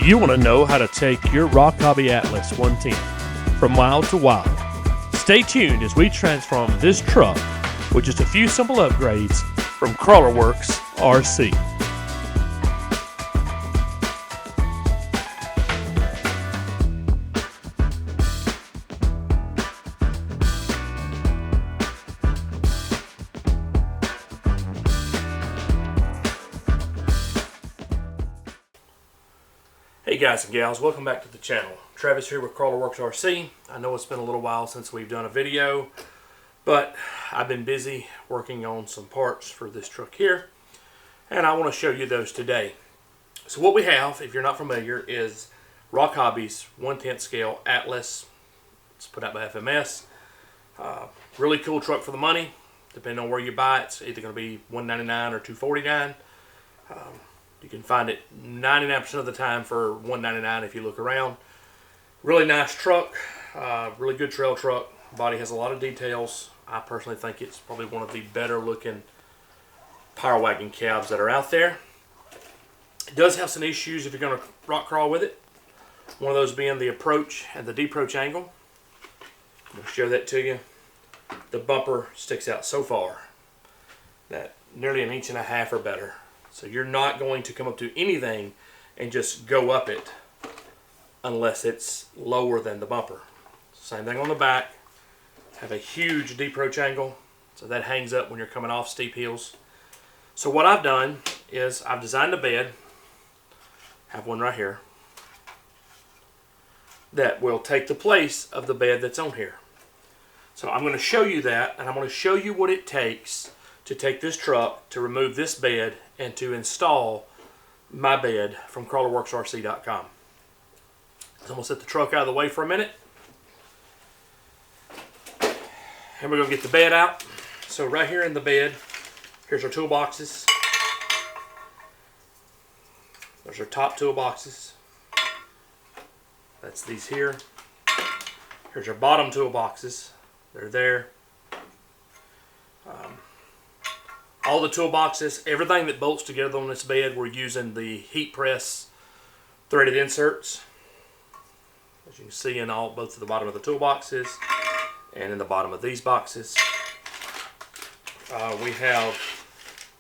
Do you want to know how to take your Rochobby Atlas 110 from wild to wild? Stay tuned as we transform this truck with just a few simple upgrades from Crawlerworks RC. Hey guys and gals, welcome back to the channel. Travis here with Crawlerworks RC. I know it's been a little while since we've done a video, but I've been busy working on some parts for this truck here, and I want to show you those today. So what we have, if you're not familiar, is Rochobby's 1/10 scale Atlas. It's put out by FMS. Really cool truck for the money. Depending on where you buy it, it's either going to be $199 or $249. You can find it 99% of the time for $199 if you look around. Really nice truck, really good trail truck. Body has a lot of details. I personally think it's probably one of the better looking power wagon cabs that are out there. It does have some issues if you're going to rock crawl with it. One of those being the approach and the deproach angle. I'm going to show that to you. The bumper sticks out so far that nearly 1.5 inches or better. So you're not going to come up to anything and just go up it unless it's lower than the bumper. Same thing on the back. Have a huge deproach angle, so that hangs up when you're coming off steep hills. So what I've done is I've designed a bed, have one right here, that will take the place of the bed that's on here. So I'm going to show you that, and I'm going to show you what it takes to take this truck, to remove this bed, and to install my bed from crawlerworksrc.com. So I'm going to set the truck out of the way for a minute. And we're going to get the bed out. So right here in the bed, here's our toolboxes. There's our top toolboxes. That's these here. Here's our bottom toolboxes. They're there. All the toolboxes, everything that bolts together on this bed, we're using the heat press threaded inserts. As you can see in both at the bottom of the toolboxes and in the bottom of these boxes. We have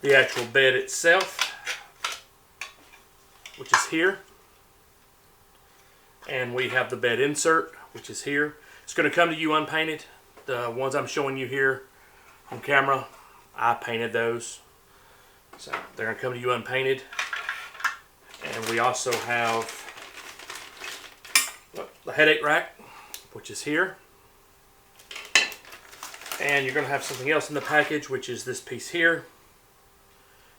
the actual bed itself, which is here. And we have the bed insert, which is here. It's going to come to you unpainted. The ones I'm showing you here on camera, I painted those, so they're going to come to you unpainted. And we also have the headache rack, which is here. And you're going to have something else in the package, which is this piece here.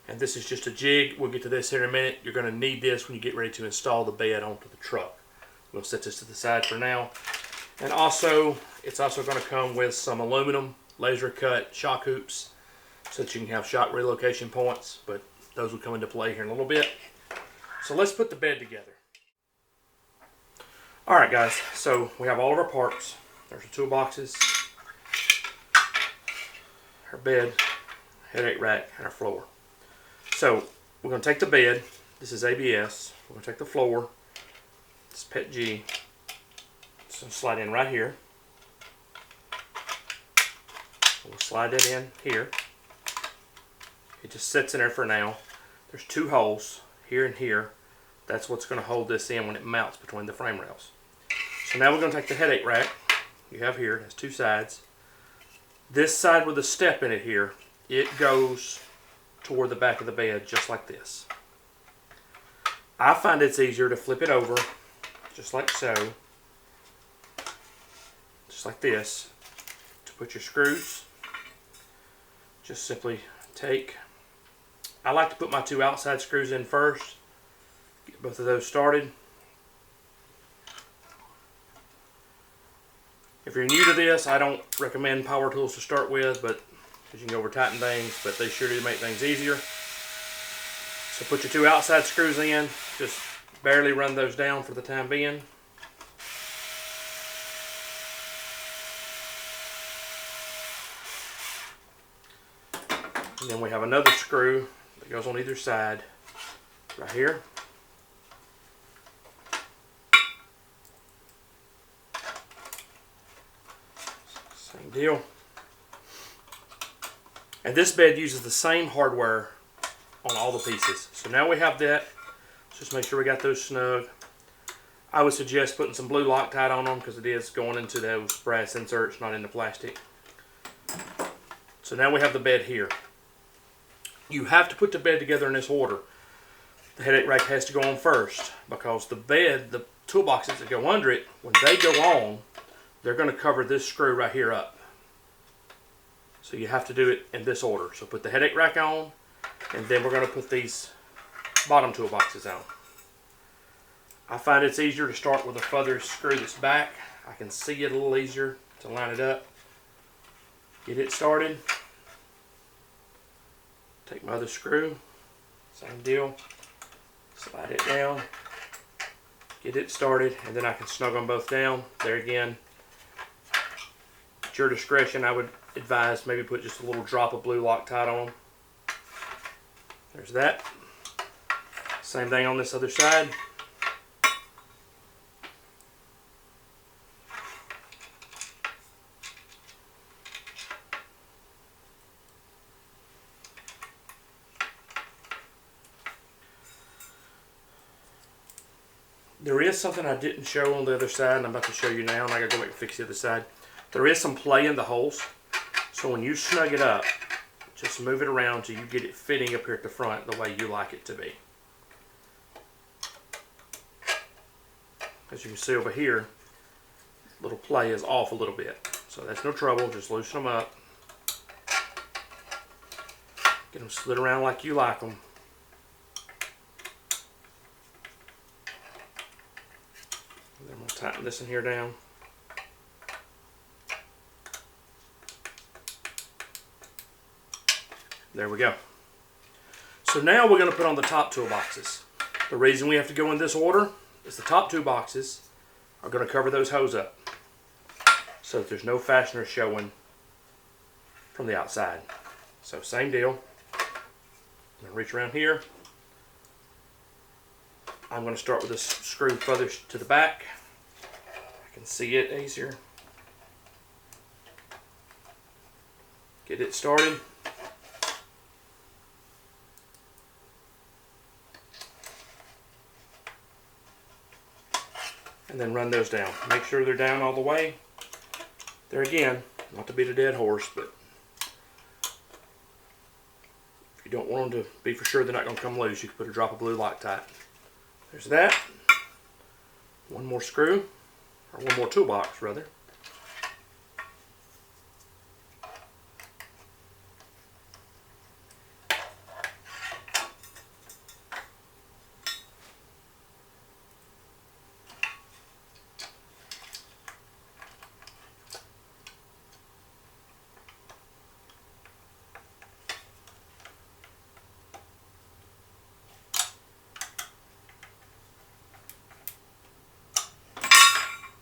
And this is just a jig. We'll get to this here in a minute. You're going to need this when you get ready to install the bed onto the truck. We'll set this to the side for now. And also, it's also going to come with some aluminum laser cut shock hoops, so that you can have shock relocation points, but those will come into play here in a little bit. So let's put the bed together. Alright guys, so we have all of our parts. There's the toolboxes, our bed, headache rack, and our floor. So we're going to take the bed. This is ABS. We're going to take the floor. This is PET G. It's going to slide in right here. We'll slide that in here. It just sits in there for now. There's two holes here and here. That's what's going to hold this in when it mounts between the frame rails. So now we're going to take the headache rack you have here. It has two sides. This side with a step in it here, it goes toward the back of the bed just like this. I find it's easier to flip it over just like so, just like this, to put your screws. Just simply take, I like to put my two outside screws in first, get both of those started. If you're new to this, I don't recommend power tools to start with, but because you can over tighten things, but they sure do make things easier. So put your two outside screws in, just barely run those down for the time being. And then we have another screw that goes on either side, right here. deal. And this bed uses the same hardware on all the pieces. So now we have that. Let's just make sure we got those snug. I would suggest putting some blue Loctite on them because it is going into those brass inserts, not in the plastic. So now we have the bed here. You have to put the bed together in this order. The headache rack has to go on first because the bed, the toolboxes that go under it, when they go on, they're going to cover this screw right here up. So you have to do it in this order. So put the headache rack on, and then we're going to put these bottom toolboxes on. I find it's easier to start with a further screw that's back. I can see it a little easier to line it up. Get it started. Take my other screw, same deal. Slide it down. Get it started, and then I can snug them both down. There again, at your discretion, I would advise maybe put just a little drop of blue Loctite on them. There's that. Same thing on this other side. There is something I didn't show on the other side, and I'm about to show you now, and I gotta go back and fix the other side. There is some play in the holes, so when you snug it up, just move it around till you get it fitting up here at the front the way you like it to be. As you can see over here, little play is off a little bit, so that's no trouble. Just loosen them up, get them slid around like you like them. Then we'll tighten this in here down. There we go. So now we're going to put on the top toolboxes. The reason we have to go in this order is the top two boxes are going to cover those hose up so that there's no fastener showing from the outside. So same deal. I'm going to reach around here. I'm going to start with this screw further to the back. I can see it easier. Get it started. And then run those down. Make sure they're down all the way. There again, not to beat a dead horse, but if you don't want them to be for sure they're not going to come loose, you can put a drop of blue Loctite. There's that. One more screw, or one more toolbox rather.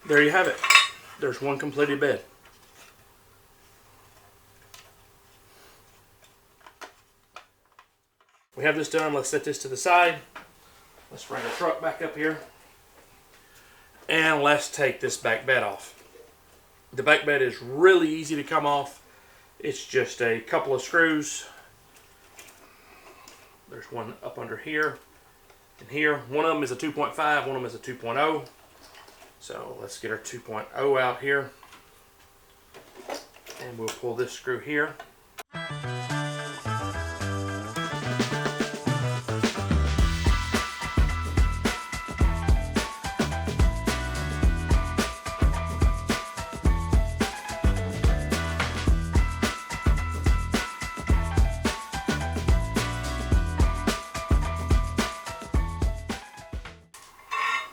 There you have it. There's one completed bed. We have this done. Let's set this to the side. Let's bring the truck back up here. And let's take this back bed off. The back bed is really easy to come off. It's just a couple of screws. There's one up under here and here. One of them is a 2.5, one of them is a 2.0. So let's get our 2.0 out here, and we'll pull this screw here.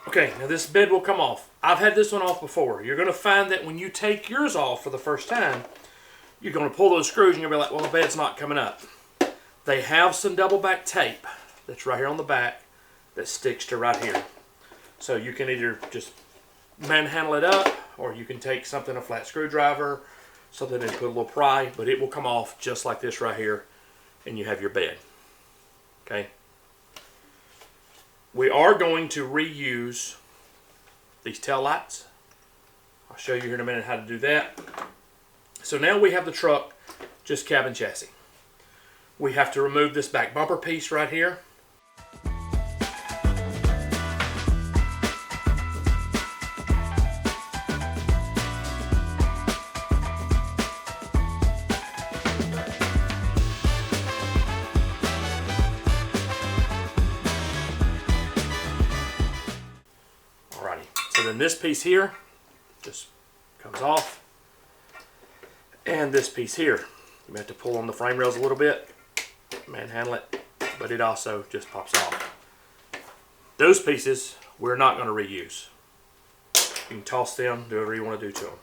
Okay, now this bed will come off. I've had this one off before. You're going to find that when you take yours off for the first time, you're going to pull those screws and you're going to be like, well, the bed's not coming up. They have some double back tape that's right here on the back that sticks to right here. So you can either just manhandle it up, or you can take something, a flat screwdriver, something, and put a little pry, but it will come off just like this right here, and you have your bed. Okay? We are going to reuse these tail lights. I'll show you here in a minute how to do that. So now we have the truck just cab and chassis. We have to remove this back bumper piece right here. Alrighty, so then this piece here just comes off. And this piece here, you have to pull on the frame rails a little bit, manhandle it, but it also just pops off. Those pieces we're not going to reuse. You can toss them, do whatever you want to do to them.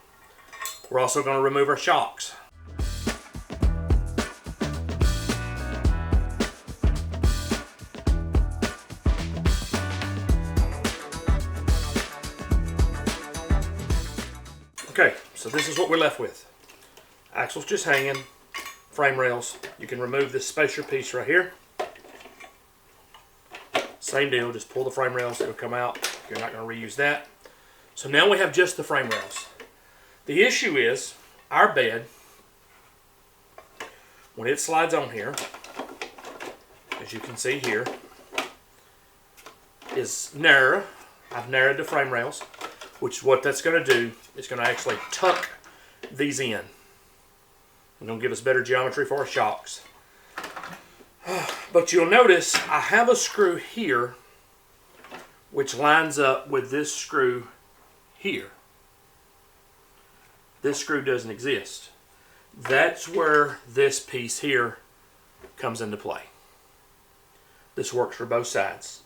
We're also going to remove our shocks. Okay, so this is what we're left with. Axle's just hanging, frame rails. You can remove this spacer piece right here. Same deal, just pull the frame rails, it'll come out. You're not going to reuse that. So now we have just the frame rails. The issue is, our bed, when it slides on here, as you can see here, is narrow. I've narrowed the frame rails, which what that's going to do is going to actually tuck these in. It's going to give us better geometry for our shocks. But you'll notice I have a screw here which lines up with this screw here. This screw doesn't exist. That's where this piece here comes into play. This works for both sides.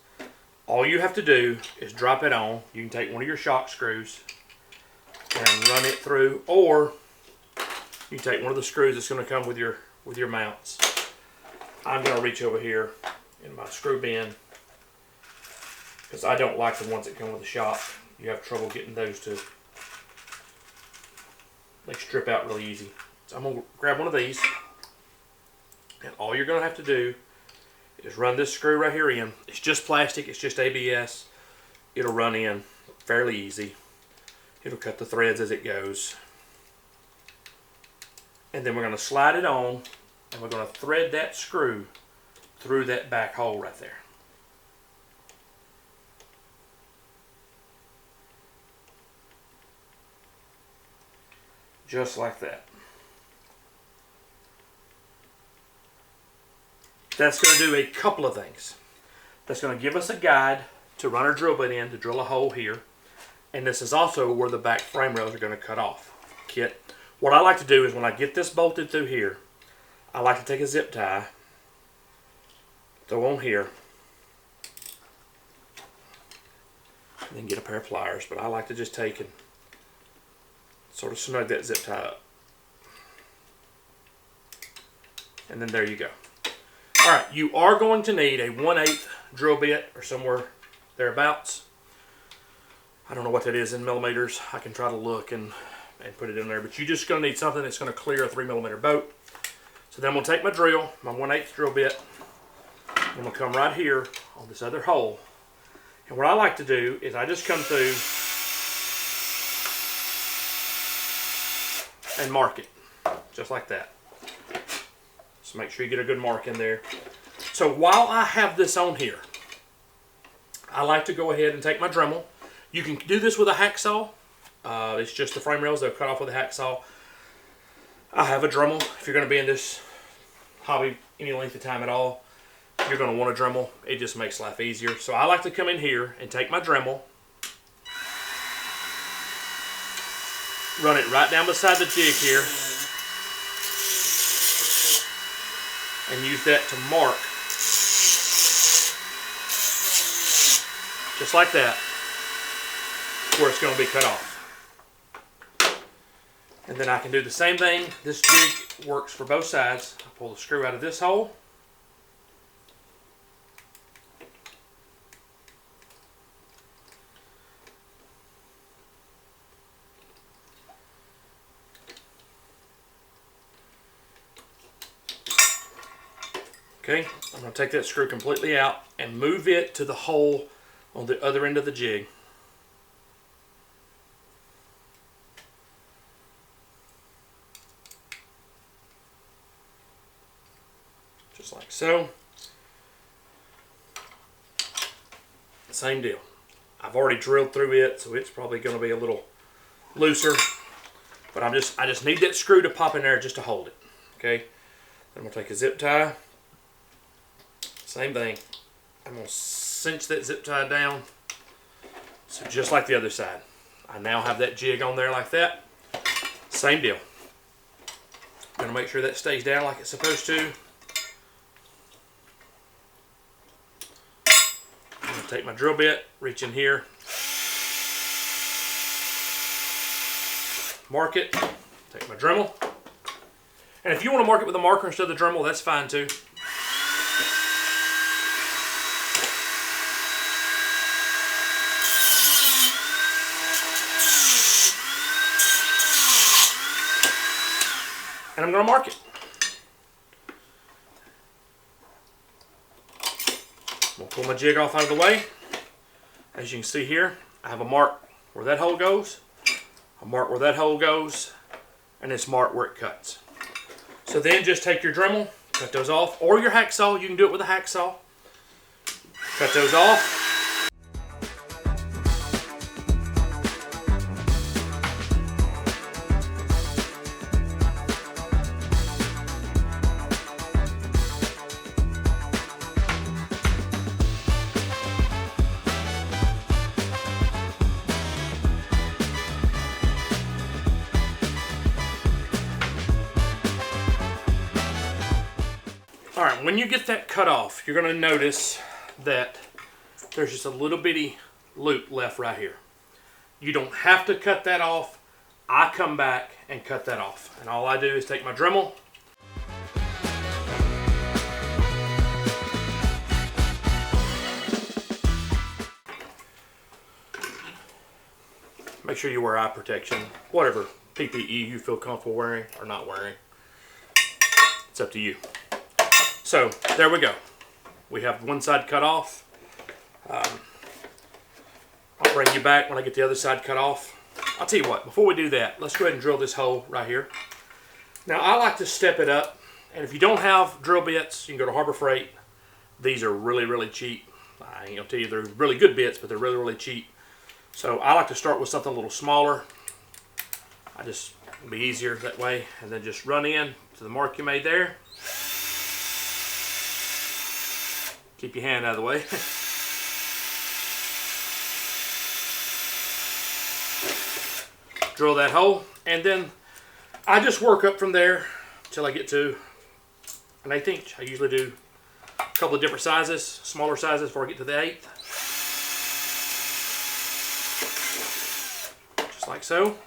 All you have to do is drop it on. You can take one of your shock screws and run it through, or you take one of the screws that's going to come with your mounts. I'm going to reach over here in my screw bin because I don't like the ones that come with the shock. You have trouble getting those to, they strip out really easy. So I'm going to grab one of these, and all you're going to have to do is run this screw right here in. It's just plastic, it's just ABS. It'll run in fairly easy. It'll cut the threads as it goes. And then we're going to slide it on, and we're going to thread that screw through that back hole right there. Just like that. That's going to do a couple of things. That's going to give us a guide to run our drill bit in to drill a hole here. And this is also where the back frame rails are going to cut off. Kit. What I like to do is when I get this bolted through here, I like to take a zip tie, throw on here, and then get a pair of pliers. But I like to just take and sort of snug that zip tie up. And then there you go. Alright, you are going to need a 1/8 drill bit or somewhere thereabouts. I don't know what that is in millimeters. I can try to look and put it in there, but you're just going to need something that's going to clear a 3mm boat. So then I'm going to take my drill, my 1/8 drill bit, and I'm going to come right here on this other hole. And what I like to do is I just come through and mark it, just like that. So make sure you get a good mark in there. So while I have this on here, I like to go ahead and take my Dremel. You can do this with a hacksaw. It's just the frame rails, they'll cut off with a hacksaw. I have a Dremel. If you're going to be in this hobby any length of time at all, you're going to want a Dremel. It just makes life easier. So I like to come in here and take my Dremel, run it right down beside the jig here, and use that to mark, just like that, where it's going to be cut off. And then I can do the same thing. This jig works for both sides. I pull the screw out of this hole. Okay, I'm going to take that screw completely out and move it to the hole on the other end of the jig. just like so. Same deal. I've already drilled through it, so it's probably going to be a little looser. But I just need that screw to pop in there just to hold it. Okay. I'm going to take a zip tie. Same thing. I'm going to cinch that zip tie down. So just like the other side. I now have that jig on there like that. Same deal. I'm going to make sure that stays down like it's supposed to. I'm going to take my drill bit, reach in here, mark it, take my Dremel. And if you want to mark it with a marker instead of the Dremel, that's fine too. And I'm going to mark it. I'm going to pull my jig off out of the way. As you can see here, I have a mark where that hole goes, a mark where that hole goes, and it's marked where it cuts. So then just take your Dremel, cut those off, or your hacksaw. You can do it with a hacksaw. Cut those off. Alright, when you get that cut off, you're going to notice that there's just a little bitty loop left right here. You don't have to cut that off. I come back and cut that off. And all I do is take my Dremel, make sure you wear eye protection, whatever PPE you feel comfortable wearing or not wearing. It's up to you. So there we go. We have one side cut off. I'll bring you back when I get the other side cut off. I'll tell you what, before we do that, let's go ahead and drill this hole right here. Now I like to step it up, and if you don't have drill bits, you can go to Harbor Freight. These are really, really cheap. I ain't gonna tell you they're really good bits, but they're really, really cheap. So I like to start with something a little smaller. It'll be easier that way, and then just run in to the mark you made there. Keep your hand out of the way. Drill that hole, and then I just work up from there until I get to an 1/8 inch. I usually do a couple of different sizes, smaller sizes before I get to the 1/8. Just like so.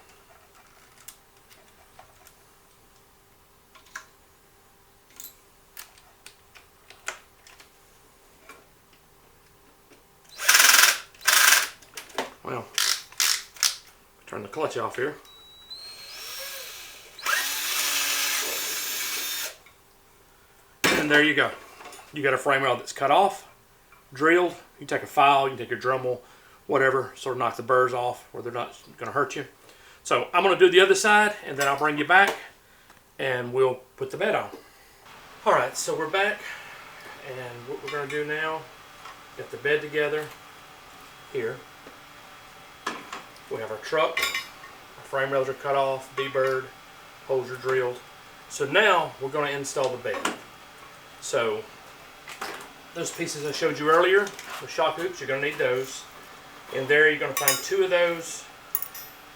Well, turn the clutch off here. And there you go. You got a frame rail that's cut off, drilled. You take a file, you can take your Dremel, whatever, sort of knock the burrs off where they're not going to hurt you. So I'm going to do the other side, and then I'll bring you back, and we'll put the bed on. All right, so we're back, and what we're going to do now, get the bed together here. We have our truck, our frame rails are cut off, D-bird, holes are drilled. So now we're going to install the bed. So those pieces I showed you earlier, the shock hoops, you're going to need those. In there you're going to find 2 of those.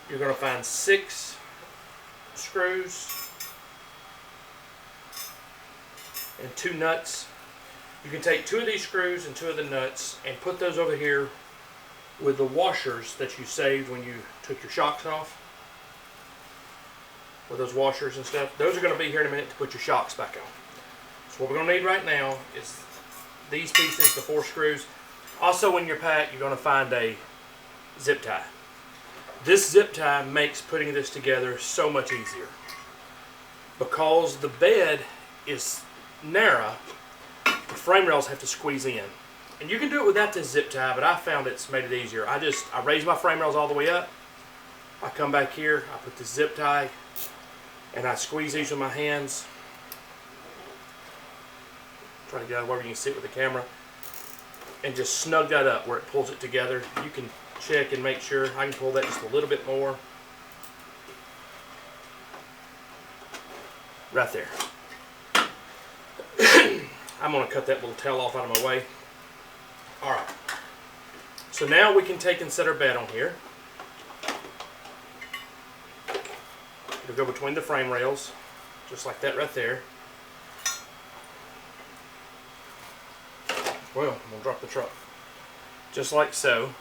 You're going to find 6 screws and 2 nuts. You can take 2 of these screws and 2 of the nuts and put those over here with the washers that you saved when you took your shocks off. With those washers and stuff. Those are going to be here in a minute to put your shocks back on. So what we're going to need right now is these pieces, the 4 screws. Also in your pack you're going to find a zip tie. This zip tie makes putting this together so much easier. Because the bed is narrow, the frame rails have to squeeze in. And you can do it without this zip tie, but I found it's made it easier. I raise my frame rails all the way up. I come back here, I put the zip tie, and I squeeze these with my hands. try to get out of wherever you can see it with the camera, and just snug that up where it pulls it together. You can check and make sure. I can pull that just a little bit more. Right there. I'm going to cut that little tail off out of my way. Alright. So now we can take and set our bed on here. It'll go between the frame rails, just like that right there. Well, I'm going to drop the truck. Just like so.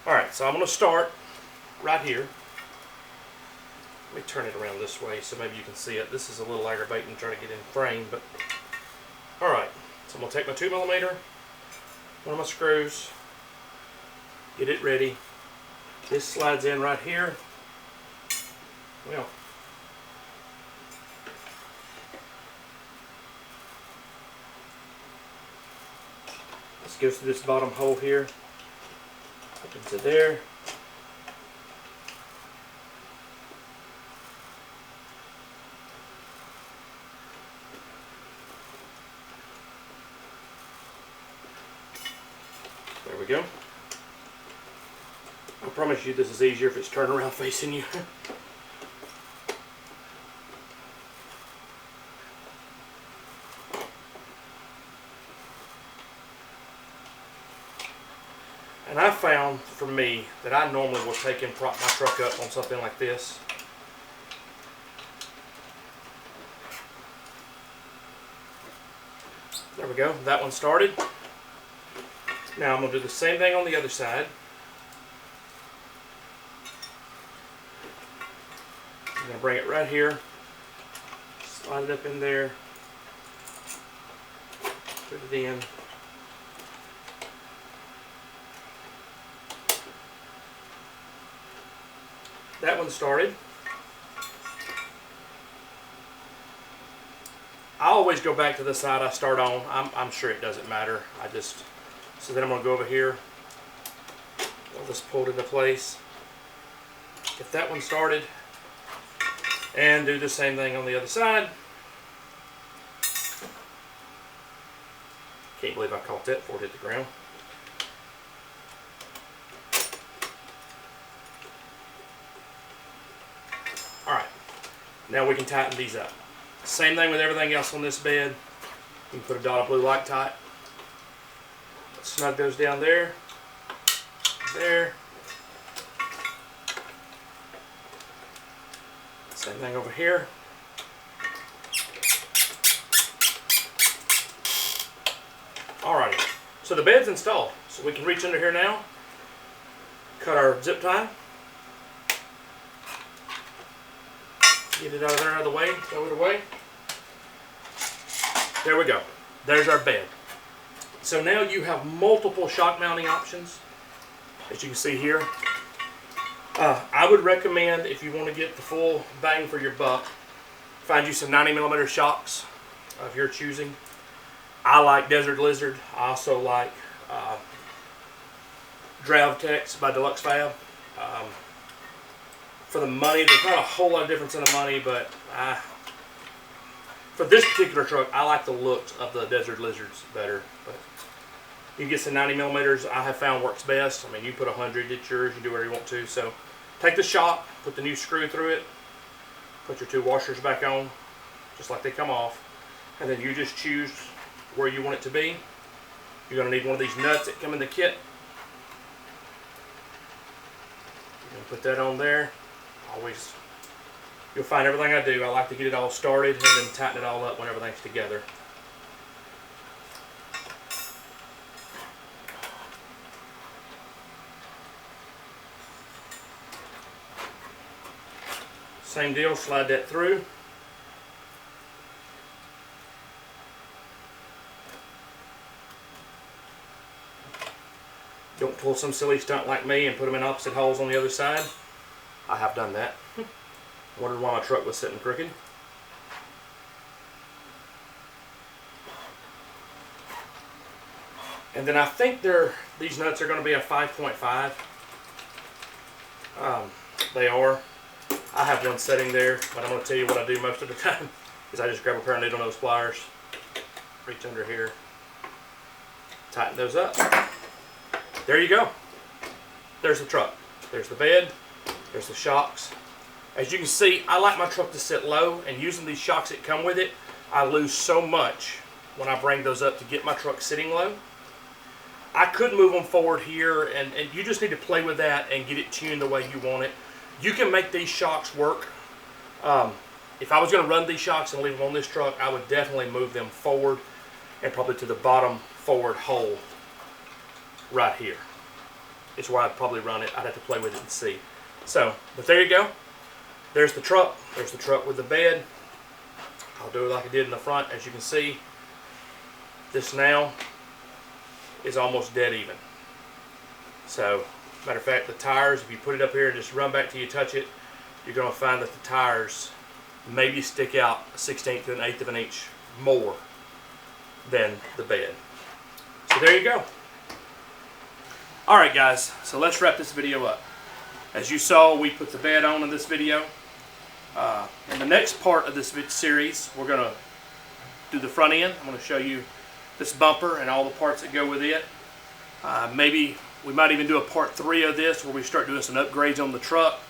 Alright, so I'm going to start right here. Let me turn it around this way so maybe you can see it. This is a little aggravating trying to get in frame, but alright. So I'm going to take my 2mm, one of my screws, get it ready. This slides in right here. Well, this goes through this bottom hole here, up into there. There we go. I promise you this is easier if it's turned around facing you. And I found, for me, that I normally will take and prop my truck up on something like this. There we go. That one started. Now I'm going to do the same thing on the other side. I'm going to bring it right here. Slide it up in there. Put it in. That one started. I always go back to the side I start on. I'm sure it doesn't matter. So then I'm going to go over here. I'll just pull it into place. Get that one started. And do the same thing on the other side. Can't believe I caught that before it hit the ground. Alright, now we can tighten these up. Same thing with everything else on this bed. You can put a dot of blue Loctite. Snug those down there. There. Same thing over here. Alrighty, so the bed's installed. So we can reach under here now, cut our zip tie. Get it out of the way, throw it away. There we go. There's our bed. So now you have multiple shock mounting options, as you can see here. I would recommend, if you want to get the full bang for your buck, find you some 90mm shocks of your choosing. I like Desert Lizard. I also like Dravtex by Deluxe Fab. For the money, there's not a whole lot of difference in the money, but for this particular truck, I like the looks of the Desert Lizards better. But you get some 90mm, I have found works best. I mean, you put 100, it's yours, you do whatever you want to. So take the shock, put the new screw through it, put your 2 washers back on, just like they come off, and then you just choose where you want it to be. You're going to need one of these nuts that come in the kit. You're going to put that on there. Always, you'll find everything I do, I like to get it all started and then tighten it all up when everything's together. Same deal, slide that through. Don't pull some silly stunt like me and put them in opposite holes on the other side. I have done that. Wondered why my truck was sitting crooked. And then I think these nuts are going to be a 5.5. They are. I have one setting there, but I'm going to tell you what I do most of the time is I just grab a pair of needle nose pliers, reach under here, tighten those up. There you go. There's the truck. There's the bed. There's the shocks. As you can see, I like my truck to sit low, and using these shocks that come with it, I lose so much when I bring those up to get my truck sitting low. I could move them forward here, and you just need to play with that and get it tuned the way you want it. You can make these shocks work. If I was going to run these shocks and leave them on this truck, I would definitely move them forward and probably to the bottom forward hole right here. It's where I'd probably run it. I'd have to play with it and see. So, but there you go. There's the truck. There's the truck with the bed. I'll do it like I did in the front. As you can see, this now is almost dead even. So, matter of fact, the tires, if you put it up here and just run back till you touch it, you're going to find that the tires maybe stick out a 1/16 to an 1/8 of an inch more than the bed. So there you go. Alright guys, so let's wrap this video up. As you saw, we put the bed on in this video. In the next part of this series, we're going to do the front end. I'm going to show you this bumper and all the parts that go with it. Maybe we might even do a part 3 of this where we start doing some upgrades on the truck.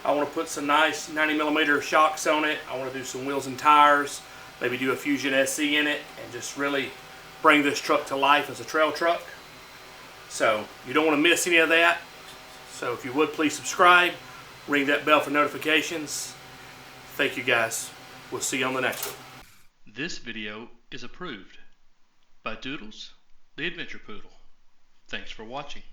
I want to put some nice 90mm shocks on it. I want to do some wheels and tires. Maybe do a Fusion SE in it and just really bring this truck to life as a trail truck. So you don't want to miss any of that. So if you would, please subscribe. Ring that bell for notifications. Thank you guys. We'll see you on the next one. This video is approved by Doodles, the Adventure Poodle. Thanks for watching.